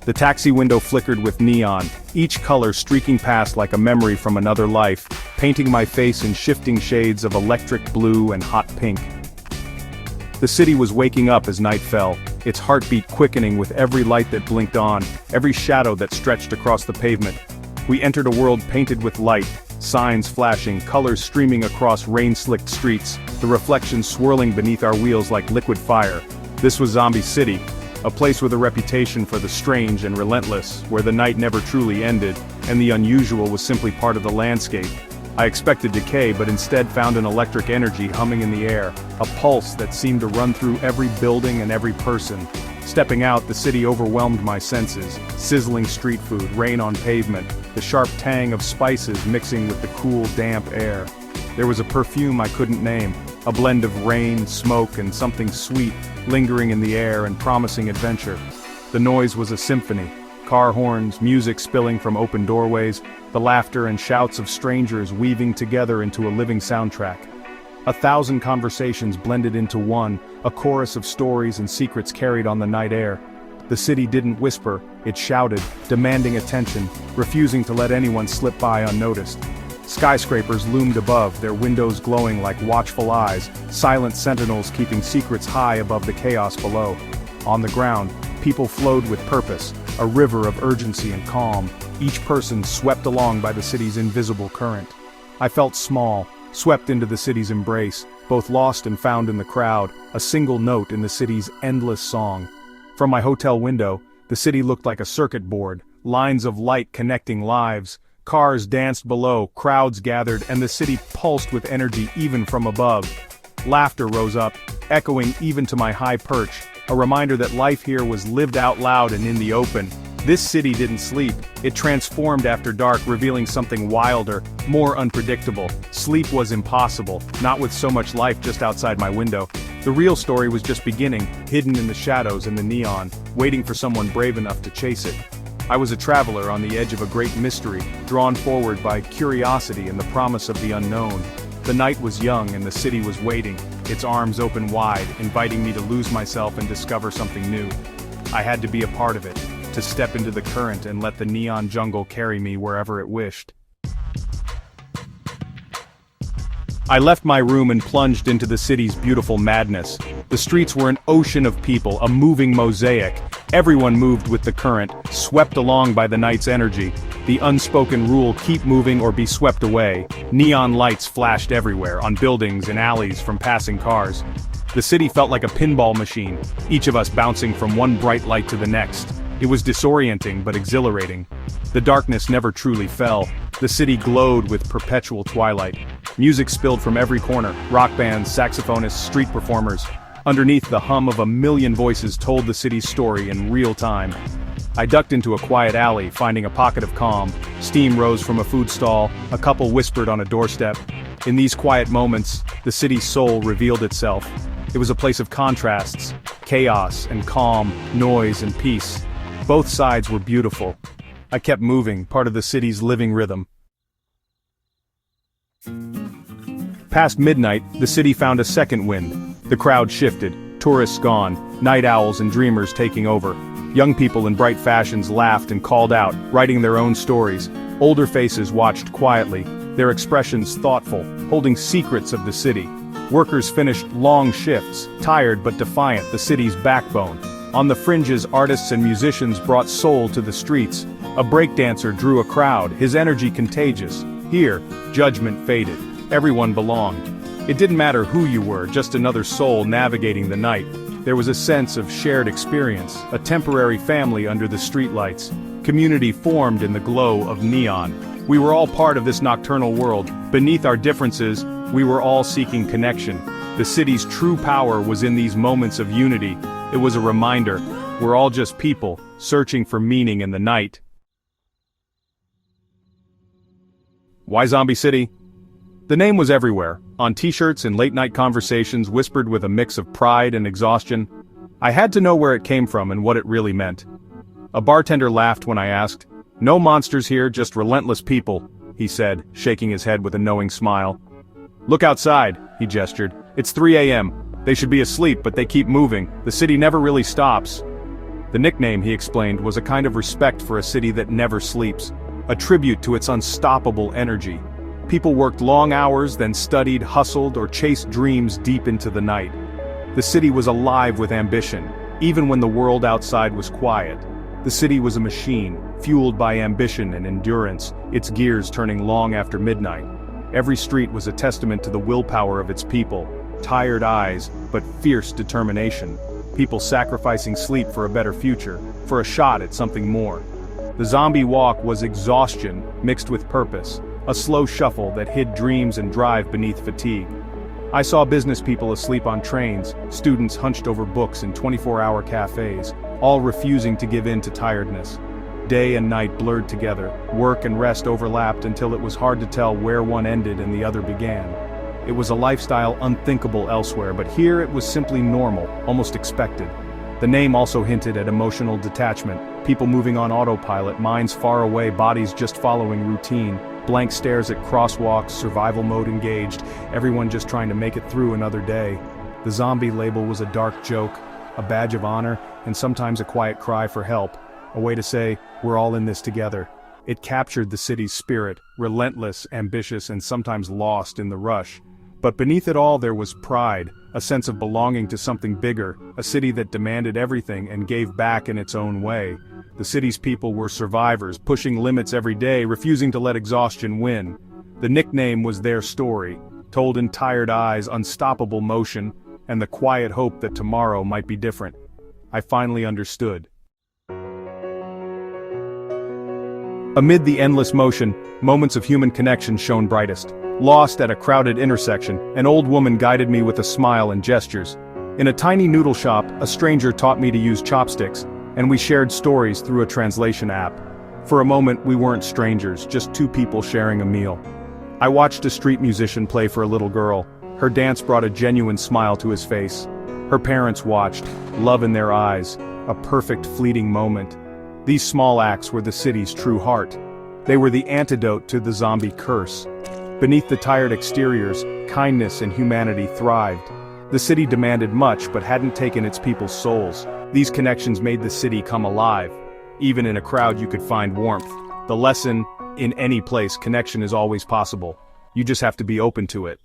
The taxi window flickered with neon, each color streaking past like a memory from another life, painting my face in shifting shades of electric blue and hot pink. The city was waking up as night fell, its heartbeat quickening with every light that blinked on, every shadow that stretched across the pavement. We entered a world painted with light, signs flashing, colors streaming across rain-slicked streets, the reflections swirling beneath our wheels like liquid fire. This was Zombie City, a place with a reputation for the strange and relentless, where the night never truly ended, and the unusual was simply part of the landscape. I expected decay but instead found an electric energy humming in the air, a pulse that seemed to run through every building and every person. Stepping out, the city overwhelmed my senses. Sizzling street food, rain on pavement, the sharp tang of spices mixing with the cool, damp air. There was a perfume I couldn't name, a blend of rain, smoke, and something sweet, lingering in the air and promising adventure. The noise was a symphony. Car horns, music spilling from open doorways, the laughter and shouts of strangers weaving together into a living soundtrack. 1,000 conversations blended into one, a chorus of stories and secrets carried on the night air. The city didn't whisper, it shouted, demanding attention, refusing to let anyone slip by unnoticed. Skyscrapers loomed above, their windows glowing like watchful eyes, silent sentinels keeping secrets high above the chaos below. On the ground, people flowed with purpose, a river of urgency and calm, each person swept along by the city's invisible current. I felt small, swept into the city's embrace, both lost and found in the crowd, a single note in the city's endless song. From my hotel window, the city looked like a circuit board, lines of light connecting lives. Cars danced below, crowds gathered, and the city pulsed with energy even from above. Laughter rose up, echoing even to my high perch, a reminder that life here was lived out loud and in the open. This city didn't sleep. It transformed after dark, revealing something wilder, more unpredictable. Sleep was impossible, not with so much life just outside my window. The real story was just beginning, hidden in the shadows and the neon, waiting for someone brave enough to chase it. I was a traveler on the edge of a great mystery, drawn forward by curiosity and the promise of the unknown. The night was young and the city was waiting, its arms open wide, inviting me to lose myself and discover something new. I had to be a part of it, to step into the current and let the neon jungle carry me wherever it wished. I left my room and plunged into the city's beautiful madness. The streets were an ocean of people, a moving mosaic. Everyone moved with the current, swept along by the night's energy. The unspoken rule, keep moving or be swept away. Neon lights flashed everywhere, on buildings and alleys from passing cars. The city felt like a pinball machine, each of us bouncing from one bright light to the next. It was disorienting but exhilarating. The darkness never truly fell. The city glowed with perpetual twilight. Music spilled from every corner, rock bands, saxophonists, street performers. Underneath, the hum of a million voices told the city's story in real time. I ducked into a quiet alley, finding a pocket of calm. Steam rose from a food stall, a couple whispered on a doorstep. In these quiet moments, the city's soul revealed itself. It was a place of contrasts, chaos and calm, noise and peace. Both sides were beautiful. I kept moving, part of the city's living rhythm. Past midnight, the city found a second wind. The crowd shifted, tourists gone, night owls and dreamers taking over. Young people in bright fashions laughed and called out, writing their own stories. Older faces watched quietly, their expressions thoughtful, holding secrets of the city. Workers finished long shifts, tired but defiant, the city's backbone. On the fringes, artists and musicians brought soul to the streets. A breakdancer drew a crowd, his energy contagious. Here, judgment faded. Everyone belonged. It didn't matter who you were, just another soul navigating the night. There was a sense of shared experience, a temporary family under the streetlights. Community formed in the glow of neon. We were all part of this nocturnal world. Beneath our differences, we were all seeking connection. The city's true power was in these moments of unity. It was a reminder, we're all just people, searching for meaning in the night. Why Zombie City? The name was everywhere, on t-shirts and late-night conversations whispered with a mix of pride and exhaustion. I had to know where it came from and what it really meant. A bartender laughed when I asked. "No monsters here, just relentless people," he said, shaking his head with a knowing smile. "Look outside," he gestured. "It's 3 a.m. They should be asleep, but they keep moving. The city never really stops." The nickname, he explained, was a kind of respect for a city that never sleeps, a tribute to its unstoppable energy. People worked long hours, then studied, hustled, or chased dreams deep into the night. The city was alive with ambition, even when the world outside was quiet. The city was a machine, fueled by ambition and endurance, its gears turning long after midnight. Every street was a testament to the willpower of its people, tired eyes, but fierce determination. People sacrificing sleep for a better future, for a shot at something more. The zombie walk was exhaustion mixed with purpose, a slow shuffle that hid dreams and drive beneath fatigue. I saw business people asleep on trains, students hunched over books in 24-hour cafes, all refusing to give in to tiredness. Day and night blurred together, work and rest overlapped until it was hard to tell where one ended and the other began. It was a lifestyle unthinkable elsewhere, but here it was simply normal, almost expected. The name also hinted at emotional detachment, people moving on autopilot, minds far away, bodies just following routine, blank stares at crosswalks, survival mode engaged, everyone just trying to make it through another day. The zombie label was a dark joke, a badge of honor, and sometimes a quiet cry for help, a way to say, we're all in this together. It captured the city's spirit, relentless, ambitious, and sometimes lost in the rush. But beneath it all there was pride, a sense of belonging to something bigger, a city that demanded everything and gave back in its own way. The city's people were survivors, pushing limits every day, refusing to let exhaustion win. The nickname was their story, told in tired eyes, unstoppable motion, and the quiet hope that tomorrow might be different. I finally understood. Amid the endless motion, moments of human connection shone brightest. Lost at a crowded intersection, an old woman guided me with a smile and gestures. In a tiny noodle shop, a stranger taught me to use chopsticks, and we shared stories through a translation app. For a moment, we weren't strangers, just two people sharing a meal. I watched a street musician play for a little girl. Her dance brought a genuine smile to his face. Her parents watched, love in their eyes, a perfect fleeting moment. These small acts were the city's true heart. They were the antidote to the zombie curse. Beneath the tired exteriors, kindness and humanity thrived. The city demanded much but hadn't taken its people's souls. These connections made the city come alive. Even in a crowd you could find warmth. The lesson, in any place, connection is always possible. You just have to be open to it.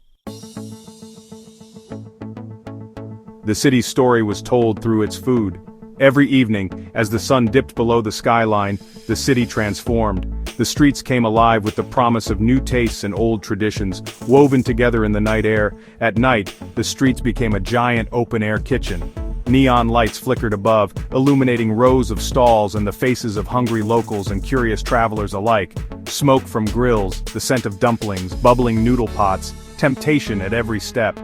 The city's story was told through its food. Every evening, as the sun dipped below the skyline, the city transformed. The streets came alive with the promise of new tastes and old traditions, woven together in the night air. At night, the streets became a giant open-air kitchen. Neon lights flickered above, illuminating rows of stalls and the faces of hungry locals and curious travelers alike. Smoke from grills, the scent of dumplings, bubbling noodle pots, temptation at every step.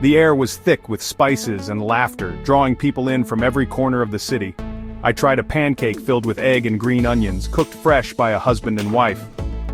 The air was thick with spices and laughter, drawing people in from every corner of the city. I tried a pancake filled with egg and green onions, cooked fresh by a husband and wife.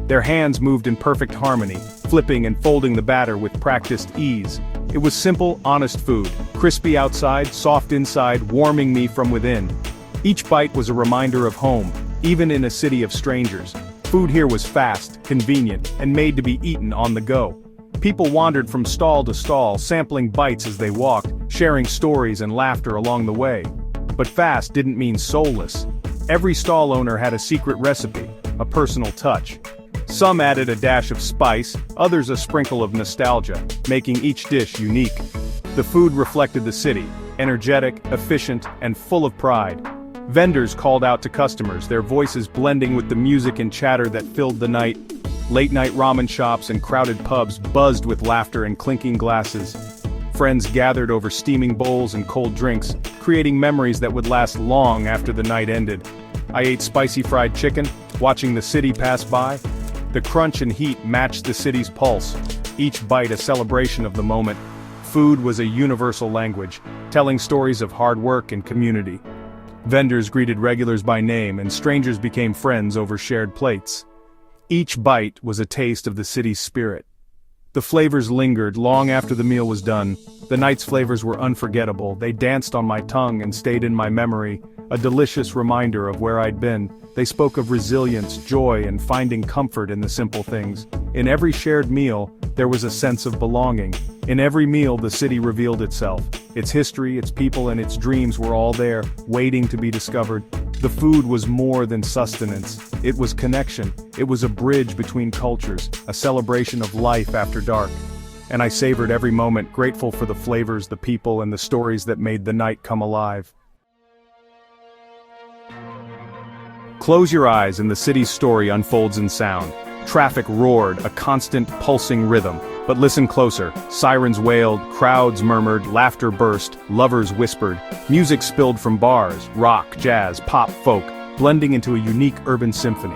Their hands moved in perfect harmony, flipping and folding the batter with practiced ease. It was simple, honest food, crispy outside, soft inside, warming me from within. Each bite was a reminder of home, even in a city of strangers. Food here was fast, convenient, and made to be eaten on the go. People wandered from stall to stall, sampling bites as they walked, sharing stories and laughter along the way. But fast didn't mean soulless. Every stall owner had a secret recipe, a personal touch. Some added a dash of spice, others a sprinkle of nostalgia, making each dish unique. The food reflected the city, energetic, efficient, and full of pride. Vendors called out to customers, their voices blending with the music and chatter that filled the night. Late-night ramen shops and crowded pubs buzzed with laughter and clinking glasses. Friends gathered over steaming bowls and cold drinks, creating memories that would last long after the night ended. I ate spicy fried chicken, watching the city pass by. The crunch and heat matched the city's pulse, each bite a celebration of the moment. Food was a universal language, telling stories of hard work and community. Vendors greeted regulars by name and strangers became friends over shared plates. Each bite was a taste of the city's spirit. The flavors lingered long after the meal was done. The night's flavors were unforgettable. They danced on my tongue and stayed in my memory, a delicious reminder of where I'd been. They spoke of resilience, joy, and finding comfort in the simple things. In every shared meal, there was a sense of belonging. In every meal, the city revealed itself. Its history, its people, and its dreams were all there, waiting to be discovered. The food was more than sustenance. It was connection. It was a bridge between cultures, a celebration of life after dark. And I savored every moment, grateful for the flavors, the people, and the stories that made the night come alive. Close your eyes and the city's story unfolds in sound. Traffic roared, a constant pulsing rhythm. But listen closer. Sirens wailed, crowds murmured, laughter burst, lovers whispered. Music spilled from bars, rock, jazz, pop, folk, blending into a unique urban symphony.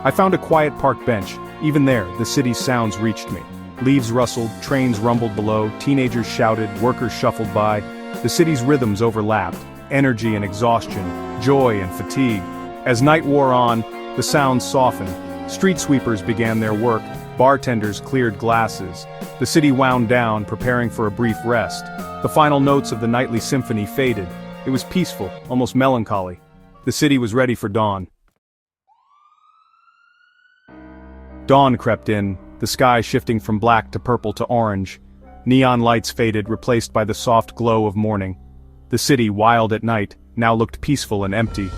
I found a quiet park bench. Even there, the city's sounds reached me. Leaves rustled, trains rumbled below, teenagers shouted, workers shuffled by. The city's rhythms overlapped, energy and exhaustion, joy and fatigue. As night wore on, the sounds softened. Street sweepers began their work, bartenders cleared glasses. The city wound down, preparing for a brief rest. The final notes of the nightly symphony faded. It was peaceful, almost melancholy. The city was ready for dawn. Dawn crept in, the sky shifting from black to purple to orange. Neon lights faded, replaced by the soft glow of morning. The city, wild at night, now looked peaceful and empty.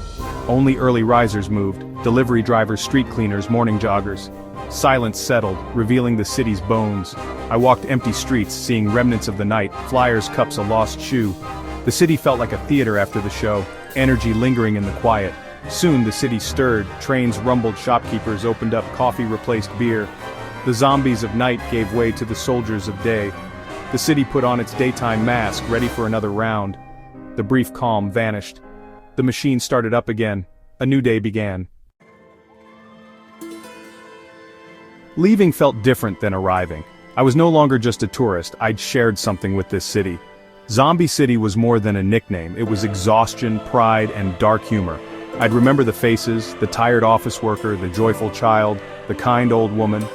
Only early risers moved, delivery drivers, street cleaners, morning joggers. Silence settled, revealing the city's bones. I walked empty streets, seeing remnants of the night, flyers, cups, a lost shoe. The city felt like a theater after the show, energy lingering in the quiet. Soon the city stirred, trains rumbled, shopkeepers opened up, coffee replaced beer. The zombies of night gave way to the soldiers of day. The city put on its daytime mask, ready for another round. The brief calm vanished. The machine started up again. A new day began. Leaving felt different than arriving. I was no longer just a tourist, I'd shared something with this city. Zombie City was more than a nickname, it was exhaustion, pride, and dark humor. I'd remember the faces, the tired office worker, the joyful child, the kind old woman.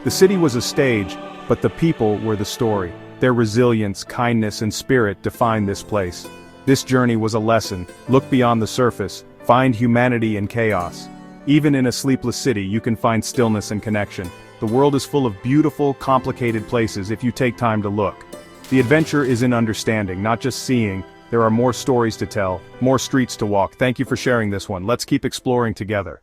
The city was a stage, but the people were the story. Their resilience, kindness, and spirit defined this place. This journey was a lesson. Look beyond the surface, find humanity in chaos. Even in a sleepless city, you can find stillness and connection. The world is full of beautiful, complicated places if you take time to look. The adventure is in understanding, not just seeing. There are more stories to tell, more streets to walk. Thank you for sharing this one. Let's keep exploring together.